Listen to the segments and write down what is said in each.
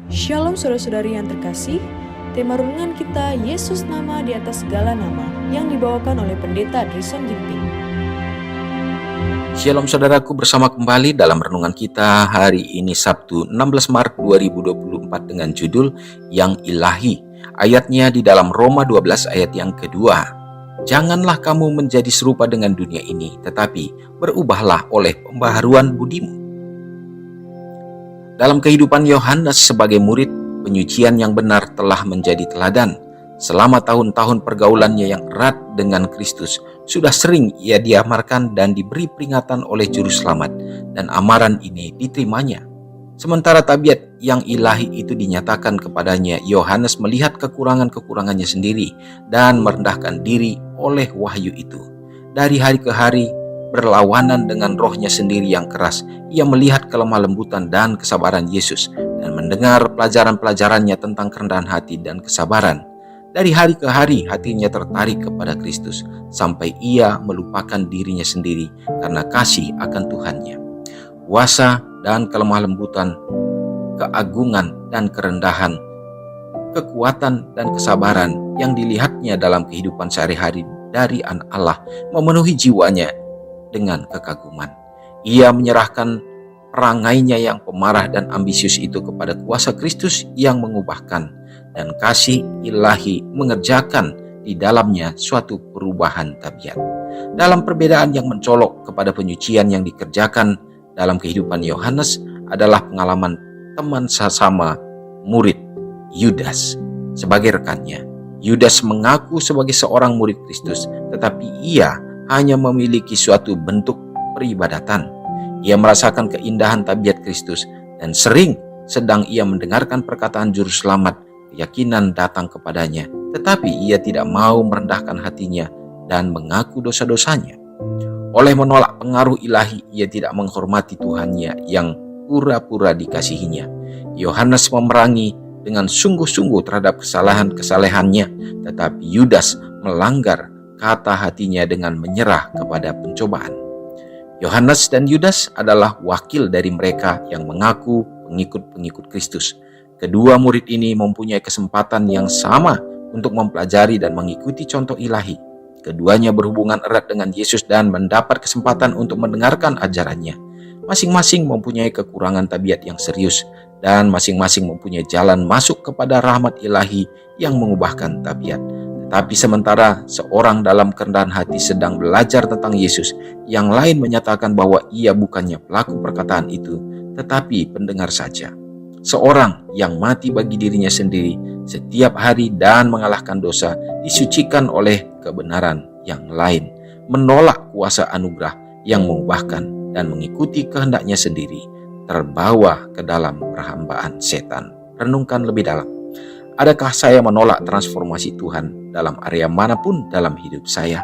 Shalom saudara-saudari yang terkasih, tema renungan kita Yesus nama di atas segala nama yang dibawakan oleh Pendeta Drison Ginting. Shalom saudaraku, bersama kembali dalam renungan kita hari ini Sabtu 16 Maret 2024 dengan judul Yang Ilahi. Ayatnya di dalam Roma 12 ayat yang kedua. Janganlah kamu menjadi serupa dengan dunia ini, tetapi berubahlah oleh pembaharuan budimu. Dalam kehidupan Yohanes sebagai murid, penyucian yang benar telah menjadi teladan. Selama tahun-tahun pergaulannya yang erat dengan Kristus, sudah sering ia diamarkan dan diberi peringatan oleh Juru Selamat, dan amaran ini diterimanya. Sementara tabiat yang ilahi itu dinyatakan kepadanya, Yohanes melihat kekurangan-kekurangannya sendiri dan merendahkan diri oleh wahyu itu. Dari hari ke hari, berlawanan dengan rohnya sendiri yang keras, ia melihat kelemah lembutan dan kesabaran Yesus dan mendengar pelajaran-pelajarannya tentang kerendahan hati dan kesabaran. Dari hari ke hari hatinya tertarik kepada Kristus sampai ia melupakan dirinya sendiri karena kasih akan Tuhannya. Kuasa dan kelemah lembutan, keagungan dan kerendahan, kekuatan dan kesabaran yang dilihatnya dalam kehidupan sehari-hari dari anak Allah memenuhi jiwanya dengan kekaguman. Ia menyerahkan perangainya yang pemarah dan ambisius itu kepada kuasa Kristus yang mengubahkan, dan kasih ilahi mengerjakan di dalamnya suatu perubahan tabiat. Dalam perbedaan yang mencolok kepada penyucian yang dikerjakan dalam kehidupan Yohanes adalah pengalaman teman sesama murid Yudas sebagai rekannya. Yudas mengaku sebagai seorang murid Kristus, tetapi ia hanya memiliki suatu bentuk peribadatan. Ia merasakan keindahan tabiat Kristus dan sering sedang ia mendengarkan perkataan Juru Selamat, keyakinan datang kepadanya, tetapi ia tidak mau merendahkan hatinya dan mengaku dosa-dosanya. Oleh menolak pengaruh ilahi, ia tidak menghormati Tuhannya yang pura-pura dikasihinya. Yohanes memerangi dengan sungguh-sungguh terhadap kesalahan-kesalahannya, tetapi Yudas melanggar kata hatinya dengan menyerah kepada pencobaan. Yohanes dan Yudas adalah wakil dari mereka yang mengaku pengikut-pengikut Kristus. Kedua murid ini mempunyai kesempatan yang sama untuk mempelajari dan mengikuti contoh ilahi. Keduanya berhubungan erat dengan Yesus dan mendapat kesempatan untuk mendengarkan ajarannya. Masing-masing mempunyai kekurangan tabiat yang serius, dan masing-masing mempunyai jalan masuk kepada rahmat ilahi yang mengubahkan tabiat. Tapi sementara seorang dalam kerendahan hati sedang belajar tentang Yesus, yang lain menyatakan bahwa ia bukannya pelaku perkataan itu, tetapi pendengar saja. Seorang yang mati bagi dirinya sendiri setiap hari dan mengalahkan dosa, disucikan oleh kebenaran yang lain, menolak kuasa anugerah yang mengubahkan dan mengikuti kehendaknya sendiri, terbawa ke dalam perhambaan setan. Renungkan lebih dalam. Adakah saya menolak transformasi Tuhan dalam area manapun dalam hidup saya?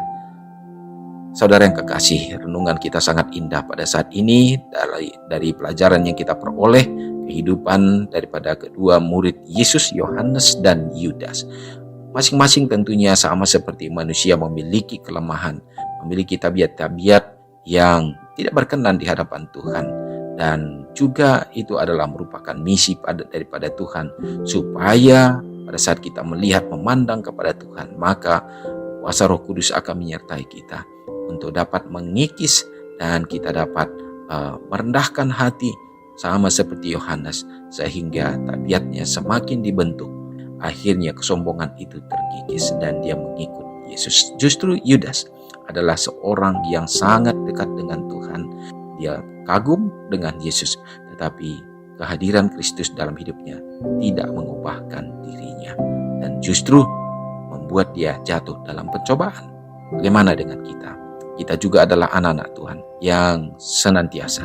Saudara yang kekasih, renungan kita sangat indah pada saat ini dari pelajaran yang kita peroleh kehidupan daripada kedua murid Yesus, Yohanes dan Yudas. Masing-masing tentunya sama seperti manusia memiliki kelemahan, memiliki tabiat-tabiat yang tidak berkenan di hadapan Tuhan. Dan juga itu adalah merupakan misi daripada Tuhan, supaya pada saat kita melihat, memandang kepada Tuhan, maka kuasa Roh Kudus akan menyertai kita untuk dapat mengikis dan kita dapat merendahkan hati sama seperti Yohanes, sehingga tabiatnya semakin dibentuk. Akhirnya kesombongan itu terkikis dan dia mengikut Yesus. Justru Yudas adalah seorang yang sangat dekat dengan Tuhan. Dia kagum dengan Yesus, tetapi kehadiran Kristus dalam hidupnya tidak mengubahkan dirinya dan justru membuat dia jatuh dalam pencobaan. Bagaimana dengan kita? Kita juga adalah anak-anak Tuhan yang senantiasa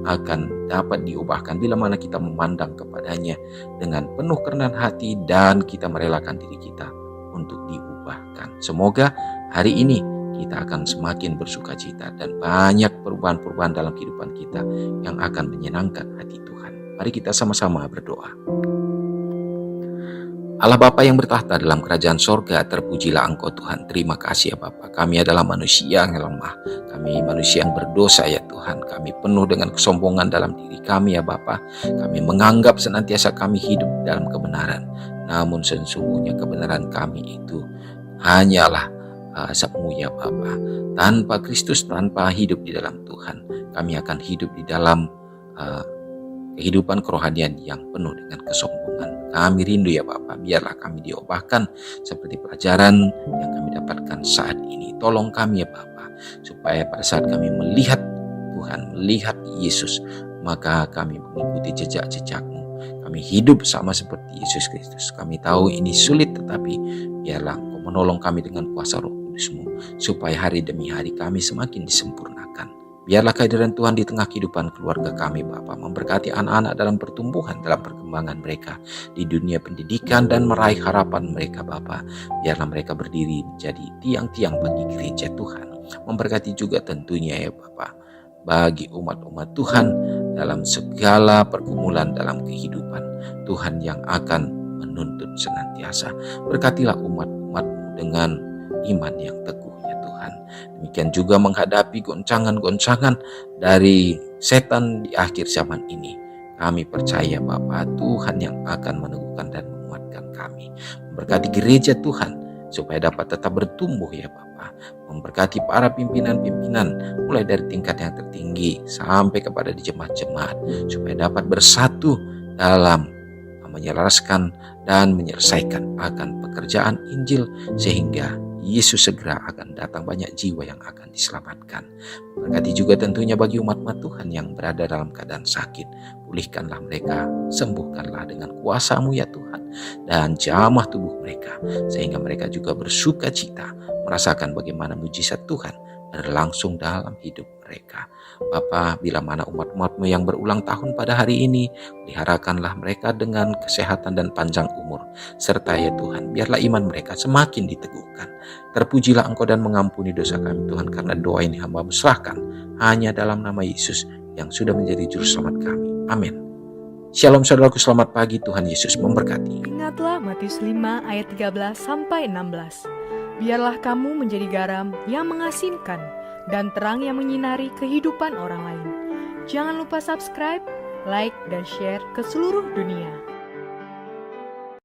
akan dapat diubahkan bila mana kita memandang kepadanya dengan penuh kerendahan hati dan kita merelakan diri kita untuk diubahkan. Semoga hari ini kita akan semakin bersukacita dan banyak perubahan-perubahan dalam kehidupan kita yang akan menyenangkan hati Tuhan. Mari kita sama-sama berdoa. Allah Bapa yang bertahta dalam kerajaan sorga, terpujilah Engkau Tuhan. Terima kasih ya Bapa. Kami adalah manusia yang lemah. Kami manusia yang berdosa ya Tuhan. Kami penuh dengan kesombongan dalam diri kami ya Bapa. Kami menganggap senantiasa kami hidup dalam kebenaran. Namun sesungguhnya kebenaran kami itu hanyalah semu ya Bapa. Tanpa Kristus, tanpa hidup di dalam Tuhan, kami akan hidup di dalam kehidupan kerohanian yang penuh dengan kesombongan. Kami rindu ya Bapa, biarlah kami diubahkan seperti pelajaran yang kami dapatkan saat ini. Tolong kami ya Bapa, supaya pada saat kami melihat Tuhan, melihat Yesus, maka kami mengikuti jejak-jejak-Mu. Kami hidup sama seperti Yesus Kristus. Kami tahu ini sulit, tetapi biarlah Engkau menolong kami dengan kuasa Roh Kudus-Mu, supaya hari demi hari kami semakin disempurnakan. Biarlah kehadiran Tuhan di tengah kehidupan keluarga kami Bapa, memberkati anak-anak dalam pertumbuhan, dalam perkembangan mereka di dunia pendidikan dan meraih harapan mereka Bapa. Biarlah mereka berdiri menjadi tiang-tiang bagi gereja Tuhan. Memberkati juga tentunya ya Bapa, bagi umat-umat Tuhan dalam segala pergumulan dalam kehidupan, Tuhan yang akan menuntun senantiasa. Berkatilah umat-umat-Mu dengan iman yang teguh ya Tuhan. Demikian juga menghadapi goncangan-goncangan dari setan di akhir zaman ini. Kami percaya Bapa, Tuhan yang akan meneguhkan dan menguatkan kami. Memberkati gereja Tuhan supaya dapat tetap bertumbuh ya Bapa. Memberkati para pimpinan-pimpinan mulai dari tingkat yang tertinggi sampai kepada di jemaat-jemaat, supaya dapat bersatu dalam menyelaraskan dan menyelesaikan akan pekerjaan Injil, sehingga Yesus segera akan datang, banyak jiwa yang akan diselamatkan. Berkati juga tentunya bagi umat-umat Tuhan yang berada dalam keadaan sakit. Pulihkanlah mereka, sembuhkanlah dengan kuasa-Mu ya Tuhan, dan jamah tubuh mereka, sehingga mereka juga bersuka cita merasakan bagaimana mujizat Tuhan berlangsung dalam hidup mereka. Bapa, bila mana umat-umat-Mu yang berulang tahun pada hari ini, peliharakanlah mereka dengan kesehatan dan panjang umur. Serta ya Tuhan, biarlah iman mereka semakin diteguhkan. Terpujilah Engkau dan mengampuni dosa kami Tuhan, karena doa ini hamba-Mu serahkan hanya dalam nama Yesus yang sudah menjadi juru selamat kami. Amin. Shalom saudaraku, selamat pagi, Tuhan Yesus memberkati. Ingatlah Matius 5 ayat 13-16. Biarlah kamu menjadi garam yang mengasinkan dan terang yang menyinari kehidupan orang lain. Jangan lupa subscribe, like, dan share ke seluruh dunia.